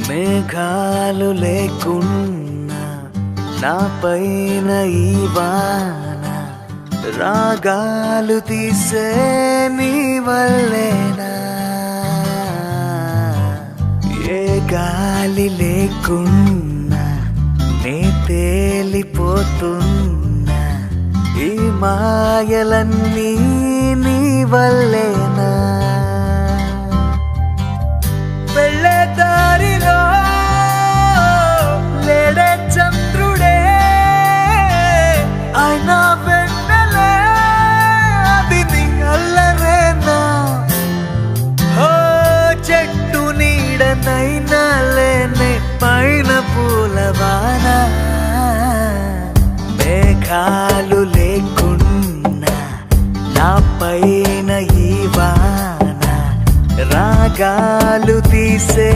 మేఘాలు లేకున్నా నా పైన ఈ వాన రాగాలు తీసే నీ వల్లేనా ఏ గాలి లేకున్నా నే తేలిపోతున్నా ఈ మాయలన్నీ నీ వల్లేనా వెళ్ళే దారిలో లేడే చంద్రుడే అయినా వెన్నెలే అది నీ అల్లరేనా ఓ చెట్టు నీడనైనా లేనే పైన పూలవాన మేఘాలు లేకున్నా నా పైన ఈ వాన రాగాలు తీసే